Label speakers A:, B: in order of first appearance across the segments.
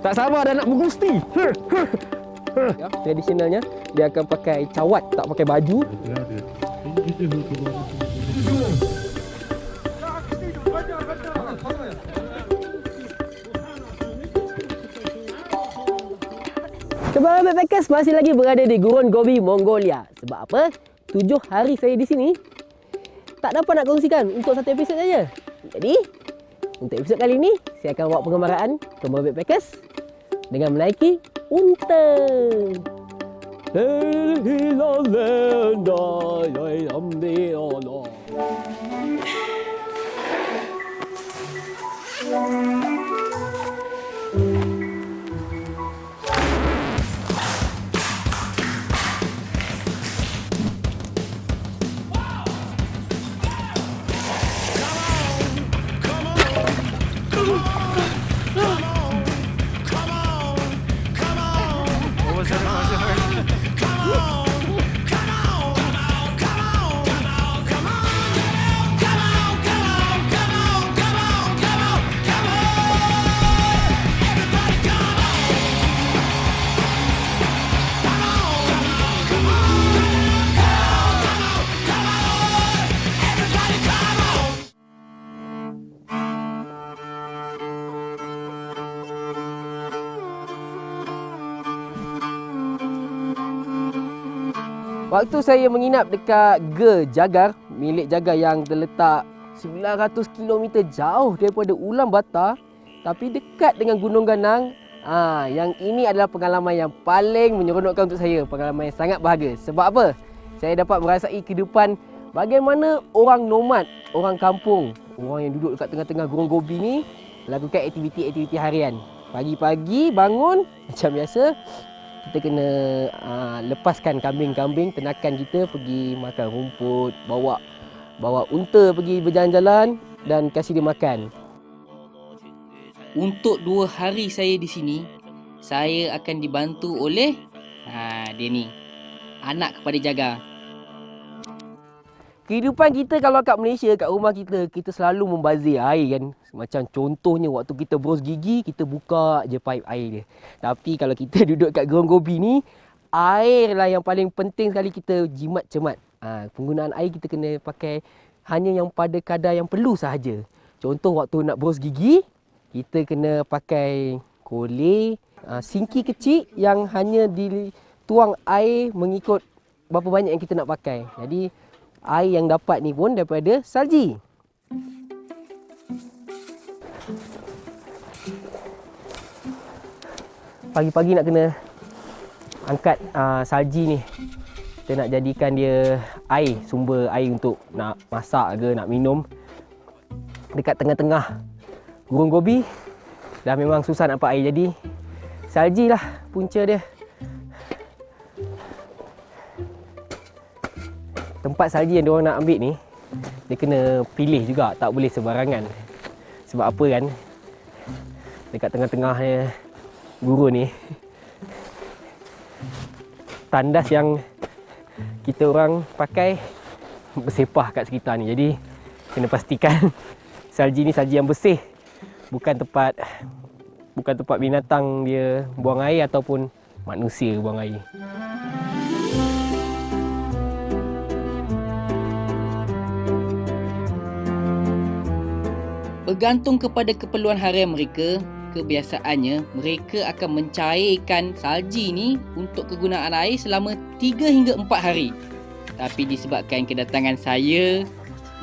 A: Tak sabar dah nak bergusti. Ya, tradisionalnya dia akan pakai cawat, tak pakai baju. Kembali backpackers masih lagi berada di Gurun Gobi, Mongolia. Sebab apa? 7 hari saya di sini tak dapat nak kongsikan untuk satu episod saja. Jadi, untuk episod kali ini saya akan bawa pengembaraan Kembali backpackers dengan menaiki unta. Waktu saya menginap dekat Ge Jagar, milik Jagar yang terletak 900 km jauh daripada Ulaanbaatar tapi dekat dengan Gunung Ganang, yang ini adalah pengalaman yang paling menyeronokkan untuk saya, pengalaman yang sangat bahagia. Sebab apa? Saya dapat merasai kehidupan bagaimana orang nomad, orang kampung, orang yang duduk dekat tengah-tengah Gurun Gobi ni lakukan aktiviti-aktiviti harian. Pagi-pagi bangun macam biasa, kita kena lepaskan kambing-kambing ternakan kita pergi makan rumput, bawa unta pergi berjalan-jalan dan kasih dia makan.
B: Untuk 2 hari saya di sini, saya akan dibantu oleh dia ni, anak kepada Jagar.
A: Kehidupan kita kalau kat Malaysia, kat rumah kita selalu membazir air kan. Macam contohnya waktu kita bros gigi, kita buka je paip air dia. Tapi kalau kita duduk kat Gurun Gobi ni, air lah yang paling penting sekali kita jimat cermat. Penggunaan air kita kena pakai hanya yang pada kadar yang perlu sahaja. Contoh waktu nak bros gigi, kita kena pakai kolej, sinki kecil yang hanya dituang air mengikut berapa banyak yang kita nak pakai. Jadi air yang dapat ni pun daripada salji. Pagi-pagi nak kena angkat salji ni. Kita nak jadikan dia air, sumber air untuk nak masak ke, nak minum. Dekat tengah-tengah Gurun Gobi dah memang susah nak dapat air. Jadi salji lah punca dia. Tempat salji yang diorang nak ambil ni, dia kena pilih juga, tak boleh sebarangan. Sebab apa kan? Dekat tengah-tengah gurun ni, tandas yang kita orang pakai bersepah kat sekitar ni. Jadi kena pastikan salji ni salji yang bersih. Bukan tempat binatang dia buang air ataupun manusia buang air.
B: Bergantung kepada keperluan harian mereka, kebiasaannya mereka akan mencairkan salji ni untuk kegunaan air selama 3 hingga 4 hari. Tapi disebabkan kedatangan saya,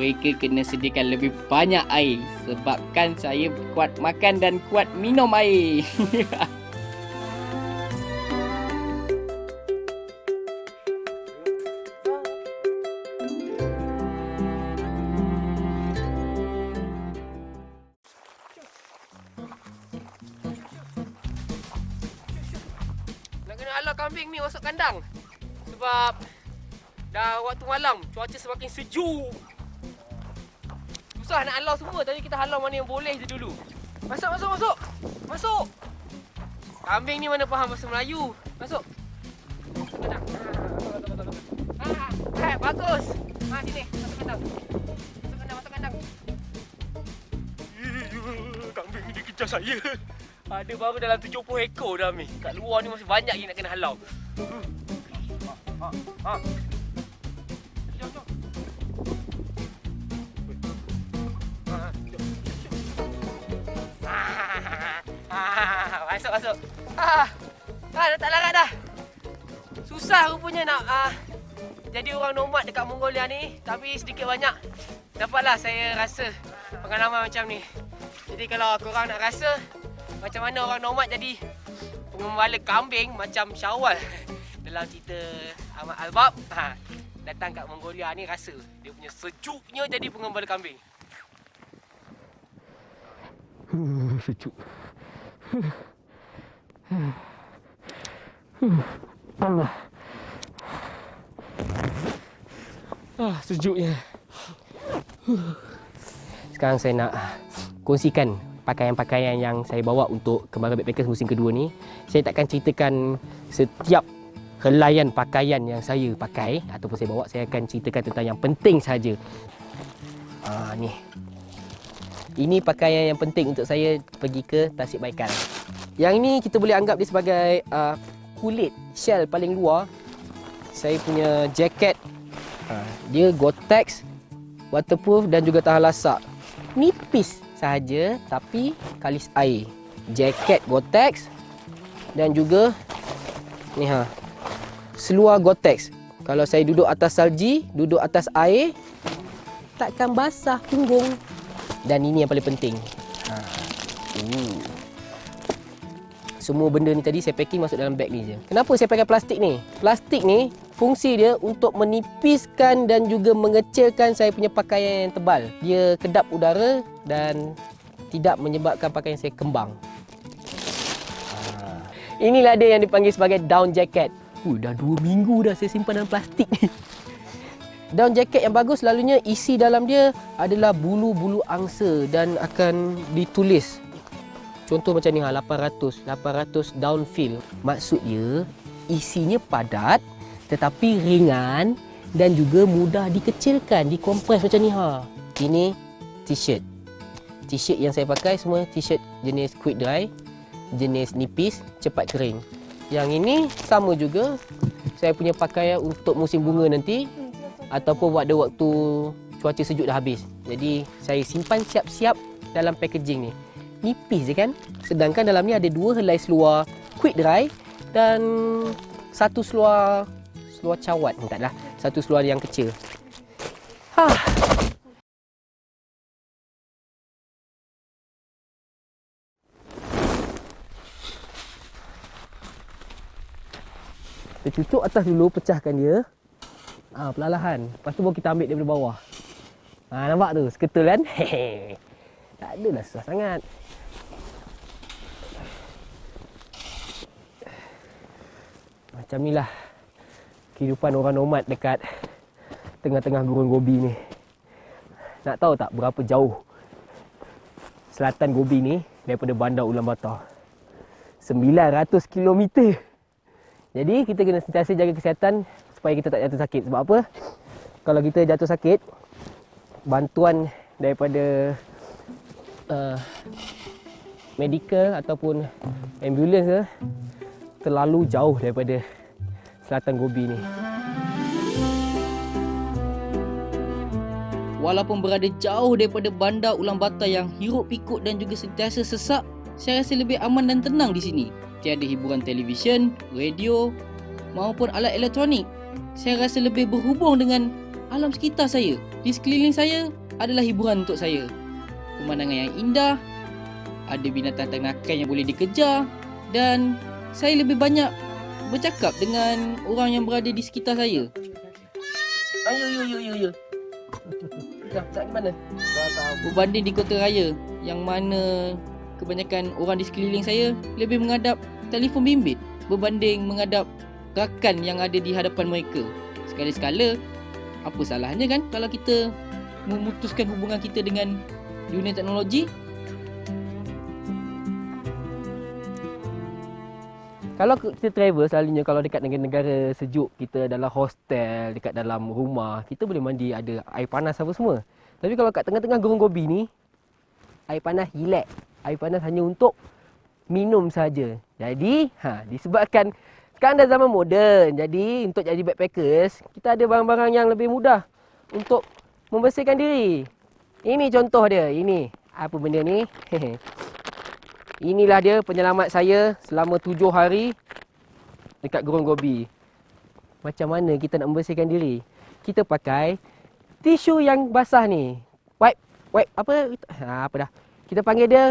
B: mereka kena sediakan lebih banyak air sebabkan saya kuat makan dan kuat minum air.
A: Alah kambing ni masuk kandang sebab dah waktu malam, cuaca semakin sejuk. Susah nak halau semua, tadi kita halau mana yang boleh je dulu. Masuk. Kambing ni mana faham bahasa Melayu. Masuk. Kandang. Bagus. Sini, masuk kandang. Masuk kandang. Kambing ni dia kejar saya. Ada baru dalam 70 ekor dah, Mi. Kat luar ni masih banyak lagi nak kena halau. Jom, jom. Masuk. Dah tak larat dah. Susah rupanya nak jadi orang nomad dekat Mongolia ni. Tapi sedikit banyak dapatlah saya rasa pengalaman macam ni. Jadi kalau korang nak rasa macam mana orang nomad jadi pengembala kambing macam Syawal dalam cerita Ahmad Albab, datang kat Mongolia ni rasa dia punya sejuknya jadi pengembala kambing. Sejuk. Allah. Sejuknya. Sekarang saya nak kongsikan pakaian-pakaian yang saya bawa untuk Kembara Backpackers musim kedua ni. Saya takkan ceritakan setiap helaian pakaian yang saya pakai ataupun saya bawa. Saya akan ceritakan tentang yang penting saja. Ni. Ini pakaian yang penting untuk saya pergi ke Tasikbaikal. Yang ini kita boleh anggap dia sebagai kulit shell paling luar. Saya punya jaket. Dia Gore-Tex, waterproof dan juga tahan lasak. Nipis sahaja tapi kalis air. Jaket Gore-Tex dan juga ni seluar Gore-Tex. Kalau saya duduk atas salji, duduk atas air, takkan basah punggung. Dan ini yang paling penting. Semua benda ni tadi saya packing masuk dalam beg ni je. Kenapa saya pakai plastik ni? Plastik ni fungsi dia untuk menipiskan dan juga mengecilkan saya punya pakaian yang tebal. Dia kedap udara dan tidak menyebabkan pakaian saya kembang. Inilah dia yang dipanggil sebagai down jacket. Dah 2 minggu dah saya simpan dalam plastik ni. Down jacket yang bagus selalunya isi dalam dia adalah bulu-bulu angsa dan akan ditulis. Contoh macam ni 800 down feel. Maksud dia isinya padat tetapi ringan dan juga mudah dikecilkan, dikompres macam ni Ini t-shirt. T-shirt yang saya pakai semua t-shirt jenis quick dry, jenis nipis, cepat kering. Yang ini sama juga saya punya pakaian untuk musim bunga nanti ataupun pada waktu cuaca sejuk dah habis. Jadi saya simpan siap-siap dalam packaging ni. Nipis je kan? Sedangkan dalam ni ada 2 helai seluar quick dry dan 1 seluar cawat. Taklah, 1 seluar yang kecil. Kita cucuk atas dulu, pecahkan dia. Perlahan. Lepas tu baru kita ambil daripada bawah. Nampak tu? Seketul kan? Tak adalah susah sangat. Macam ni lah kehidupan orang nomad dekat tengah-tengah gurun Gobi ni. Nak tahu tak berapa jauh selatan Gobi ni daripada bandar Ulaanbaatar? 900 km. Jadi kita kena sentiasa jaga kesihatan supaya kita tak jatuh sakit. Sebab apa? Kalau kita jatuh sakit, bantuan daripada medical ataupun ambulans terlalu jauh daripada selatan Gobi ni.
B: Walaupun berada jauh daripada bandar Ulaanbaatar yang hiruk pikuk dan juga sentiasa sesak, saya rasa lebih aman dan tenang di sini. Tiada hiburan televisyen, radio maupun alat elektronik. Saya rasa lebih berhubung dengan alam sekitar saya. Di sekeliling saya adalah hiburan untuk saya. Pemandangan yang indah, ada binatang ternakan yang boleh dikejar dan saya lebih banyak bercakap dengan orang yang berada di sekitar saya.
A: Ya. Dah mana?
B: Berbanding di kota raya yang mana kebanyakan orang di sekeliling saya lebih menghadap telefon bimbit berbanding menghadap rakan yang ada di hadapan mereka. Sekali-sekala, apa salahnya kan kalau kita memutuskan hubungan kita dengan dunia teknologi?
A: Kalau kita travel selalunya kalau dekat negara-negara sejuk, kita dalam hostel, dekat dalam rumah, kita boleh mandi, ada air panas apa semua. Tapi kalau kat tengah-tengah gurun Gobi ni, air panas relax. Air panas hanya untuk minum saja. Jadi, disebabkan sekarang dah zaman moden. Jadi, untuk jadi backpackers, kita ada barang-barang yang lebih mudah untuk membersihkan diri. Ini contoh dia. Ini. Apa benda ni? Inilah dia penyelamat saya selama 7 hari dekat Gurun Gobi. Macam mana kita nak membersihkan diri? Kita pakai tisu yang basah ni. Wipe apa dah? Kita panggil dia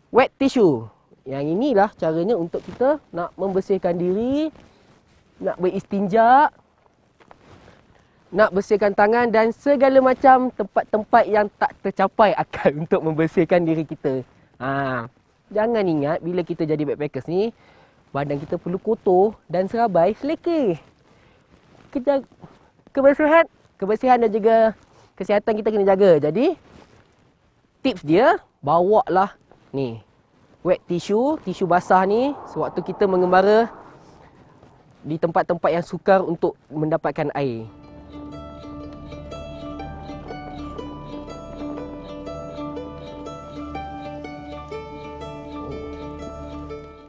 A: wet tissue. Yang inilah caranya untuk kita nak membersihkan diri, nak beristinja, nak bersihkan tangan dan segala macam tempat-tempat yang tak tercapai akal untuk membersihkan diri kita. Jangan ingat bila kita jadi backpackers ni, badan kita perlu kotor dan serabai selekeh. Kebersihan dan juga kesihatan kita kena jaga. Jadi, tips dia, bawalah ni wet tissue, tisu basah ni sewaktu kita mengembara di tempat-tempat yang sukar untuk mendapatkan air.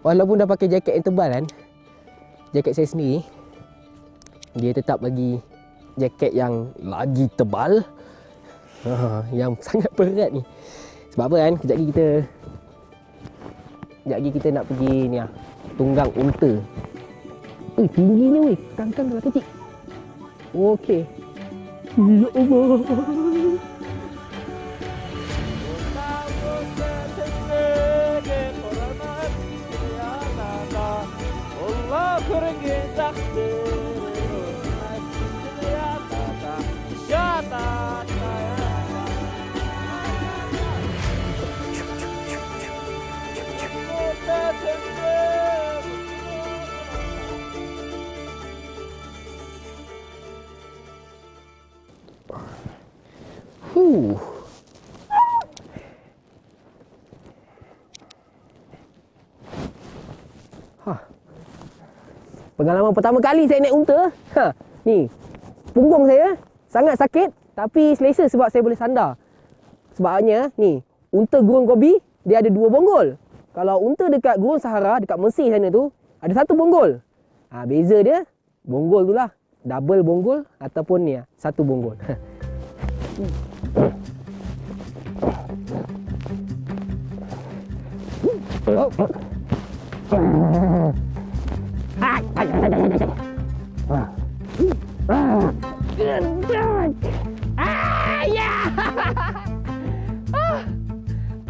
A: Walaupun dah pakai jaket yang tebal kan, jaket saya sendiri, dia tetap bagi jaket yang lagi tebal, yang sangat berat ni. Sebab apa kan, kejap lagi kita nak pergi ni tunggang unta. Tingginya weh, kangkang kalau kecil. Okey. Ya Allah. Pengalaman pertama kali saya naik unta. Ni, punggung saya sangat sakit tapi selesa sebab saya boleh sandar. Sebabnya ni, unta Gurun Gobi dia ada 2 bonggol. Kalau unta dekat Gurun Sahara, dekat Mesir sana tu, ada 1 bonggol. Beza dia, bonggol tu lah. Double bonggol ataupun ni 1 bonggol.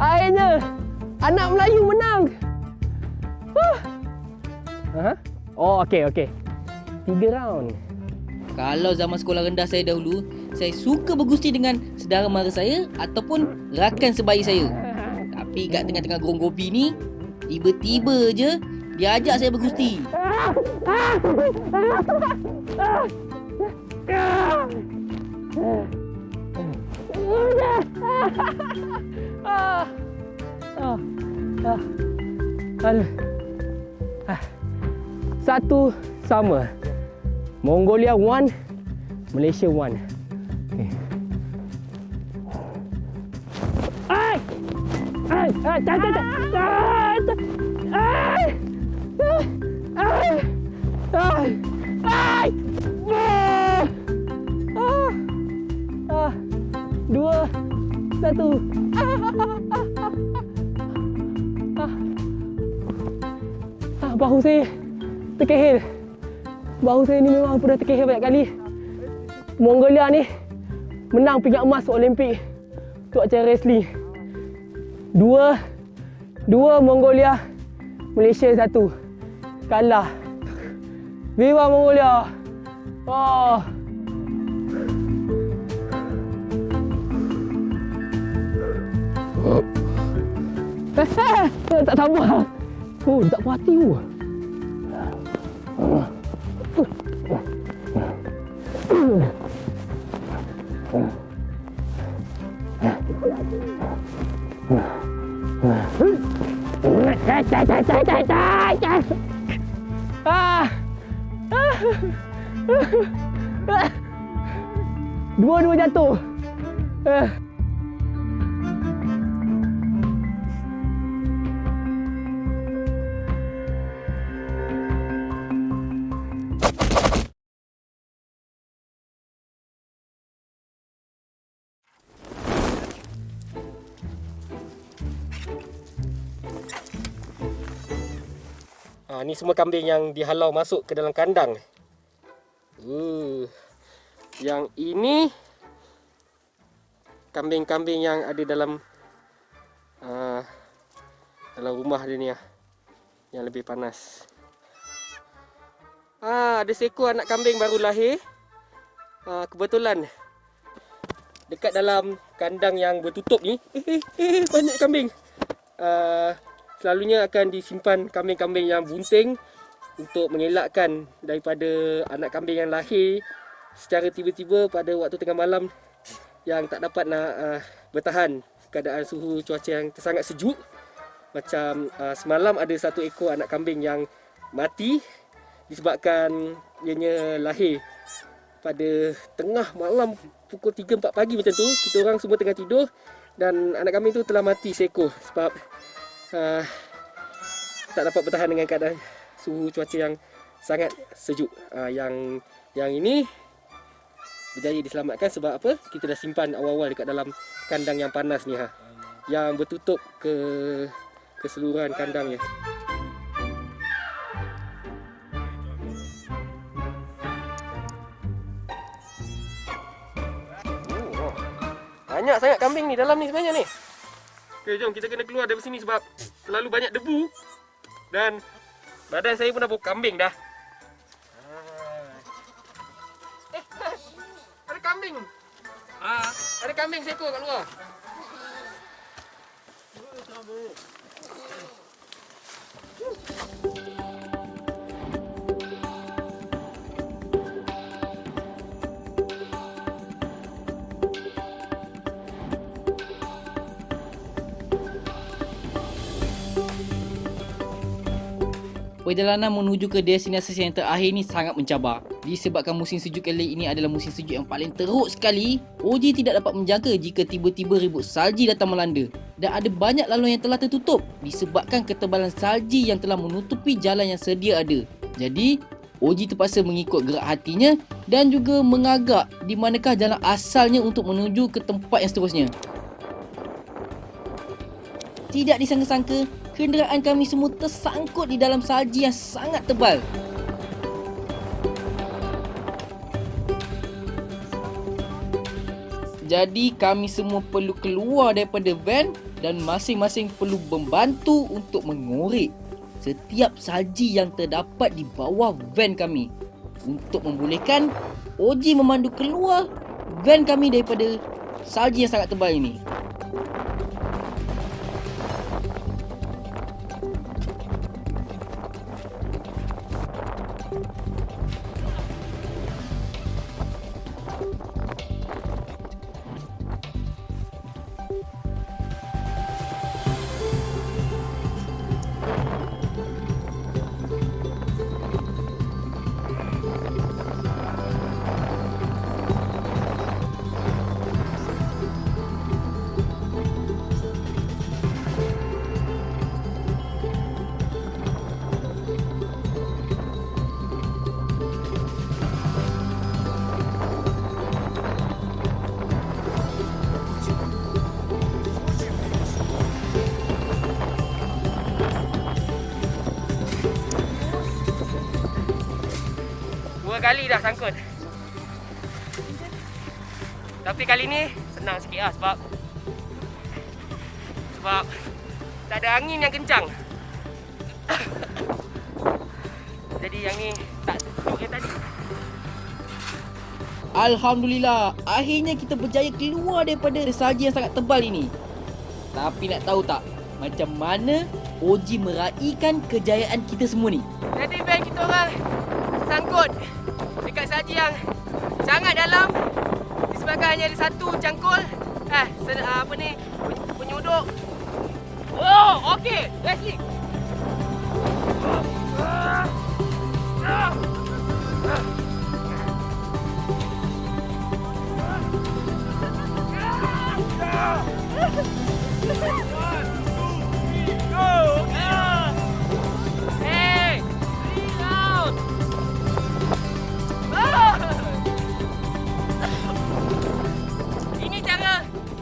A: Akhirnya anak Melayu menang. Okey. 3 round.
B: Kalau zaman sekolah rendah saya dahulu, saya suka bergusti dengan saudara mara saya ataupun rakan sebayi saya. Tapi kat tengah-tengah Gurun Gobi ni, tiba-tiba je dia ajak saya bergusti.
A: Satu sama. Mongolia 1, Malaysia 1. Okay. Dua, satu. Bahu saya terkehil. Bahu saya ni memang pernah terkehil banyak kali. Mongolia ni menang pingat emas Olimpik untuk acara wrestling. Dua Mongolia, Malaysia 1. Kalah. Viva Mongolia. Tak sabar. Tak puas hati tu. Dua-dua jatuh. Ni semua kambing yang dihalau masuk ke dalam kandang. Yang ini kambing-kambing yang ada dalam rumah dia ni yang lebih panas. Ada seekor anak kambing baru lahir. Kebetulan dekat dalam kandang yang bertutup ni banyak kambing. Selalunya akan disimpan kambing-kambing yang bunting untuk mengelakkan daripada anak kambing yang lahir secara tiba-tiba pada waktu tengah malam yang tak dapat nak bertahan keadaan suhu cuaca yang sangat sejuk. Macam semalam ada satu ekor anak kambing yang mati disebabkan ianya lahir pada tengah malam pukul 3-4 pagi macam tu. Kita orang semua tengah tidur dan anak kambing tu telah mati seekor sebab tak dapat bertahan dengan keadaan suhu cuaca yang sangat sejuk. Yang ini berjaya diselamatkan sebab apa? Kita dah simpan awal-awal dekat dalam kandang yang panas ni yang bertutup keseluruhan kandangnya. Banyak sangat kambing ni dalam ni sebenarnya ni. Okey, jom kita kena keluar dari sini sebab terlalu banyak debu dan badan saya pun dah bau kambing dah. Ada kambing. Ada kambing seekor kat luar.
B: Perjalanan menuju ke destinasi yang terakhir ni sangat mencabar. Disebabkan musim sejuk kali ini adalah musim sejuk yang paling teruk sekali, OG tidak dapat menjangka jika tiba-tiba ribut salji datang melanda. Dan ada banyak laluan yang telah tertutup disebabkan ketebalan salji yang telah menutupi jalan yang sedia ada. Jadi, OG terpaksa mengikut gerak hatinya dan juga mengagak di manakah jalan asalnya untuk menuju ke tempat yang seterusnya. Tidak disangka-sangka, kenderaan kami semua tersangkut di dalam salji yang sangat tebal. Jadi kami semua perlu keluar daripada van dan masing-masing perlu membantu untuk mengorek setiap salji yang terdapat di bawah van kami untuk membolehkan OG memandu keluar van kami daripada salji yang sangat tebal ini.
A: Kali dah sangkut. Tapi kali ni senang sikit lah sebab tak ada angin yang kencang. Jadi yang ni tak sejuk yang tadi.
B: Alhamdulillah, akhirnya kita berjaya keluar daripada salji yang sangat tebal ini. Tapi nak tahu tak macam mana OG meraihkan kejayaan kita semua ni?
A: Jadi van kita orang sangkut dekat salji yang sangat dalam disebabkan hanya ada satu cangkul penyuduk. Oh, okey. Leslie.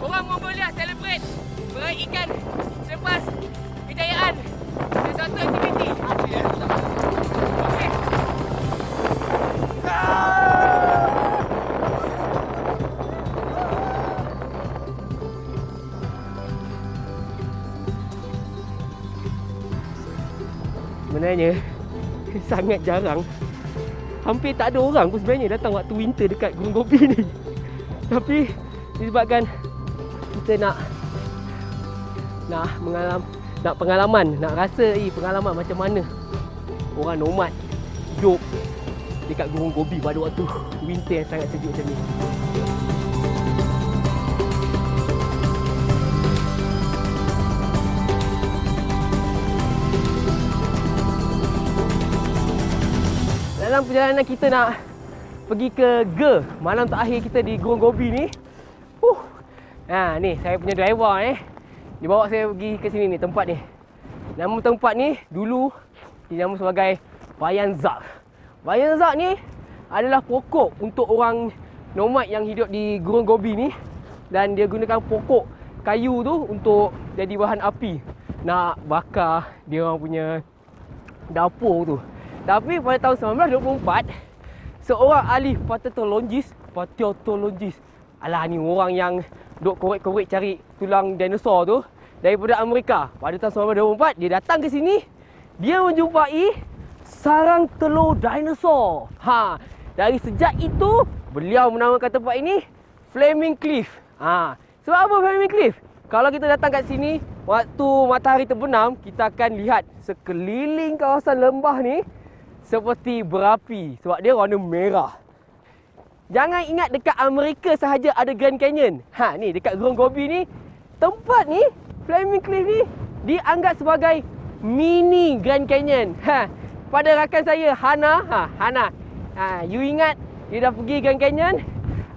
A: Orang Mongolia celebrate meraihkan selepas kejayaan sesuatu aktiviti. sebenarnya sangat jarang. Hampir tak ada orang pun sebenarnya datang waktu winter dekat Gunung Gobi ni. Tapi disebabkan kita nak pengalaman, nak rasa pengalaman macam mana orang nomad hidup dekat Gunung Gobi pada waktu winter yang sangat sejuk macam ni. Dalam perjalanan kita nak pergi ke Ge, malam terakhir kita di Gunung Gobi ni. Ni saya punya driver dia bawa saya pergi ke sini ni, tempat ni. Nama tempat ni dulu dinama sebagai Bayan Zak. Bayan Zak ni adalah pokok untuk orang nomad yang hidup di Gunung Gobi ni, dan dia gunakan pokok kayu tu untuk jadi bahan api nak bakar dia orang punya dapur tu. Tapi pada tahun 1924, seorang ahli paleontologis, alah ni orang yang duk korek-korek cari tulang dinosaur tu daripada Amerika. Pada tahun 1924 dia datang ke sini, dia menjumpai sarang telur dinosaur. Dari sejak itu beliau menamakan tempat ini Flaming Cliff. Sebab apa Flaming Cliff? Kalau kita datang kat sini waktu matahari terbenam, kita akan lihat sekeliling kawasan lembah ni seperti berapi sebab dia warna merah. Jangan ingat dekat Amerika sahaja ada Grand Canyon. Ni dekat Gunung Gobi ni, tempat ni Flaming Cliff ni dianggap sebagai mini Grand Canyon. Pada rakan saya Hana, you ingat you dah pergi Grand Canyon?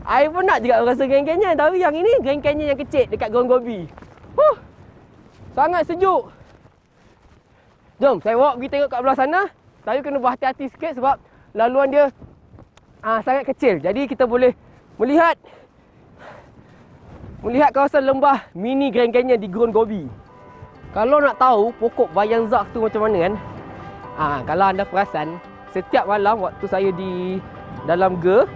A: I pun nak juga rasa Grand Canyon, tapi yang ini Grand Canyon yang kecil dekat Gunung Gobi. Sangat sejuk. Jom saya bawa pergi tengok kat belah sana. Tapi kena berhati-hati sikit sebab laluan dia sangat kecil. Jadi kita boleh melihat kawasan lembah mini Grand Canyon di Gunung Gobi. Kalau nak tahu pokok Bayan Zak tu macam mana kan, kalau anda perasan, setiap malam waktu saya di dalam Ge,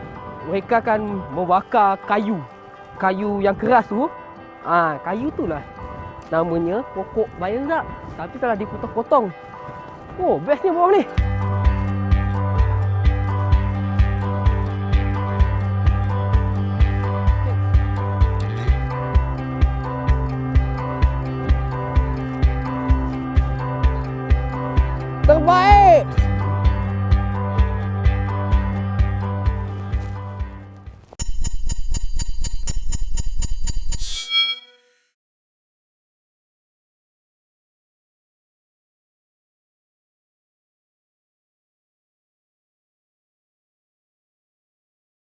A: mereka akan membakar kayu yang keras tu. Kayu tu lah namanya pokok Bayan Zak, tapi telah dipotong-potong. Bestnya bawah ni.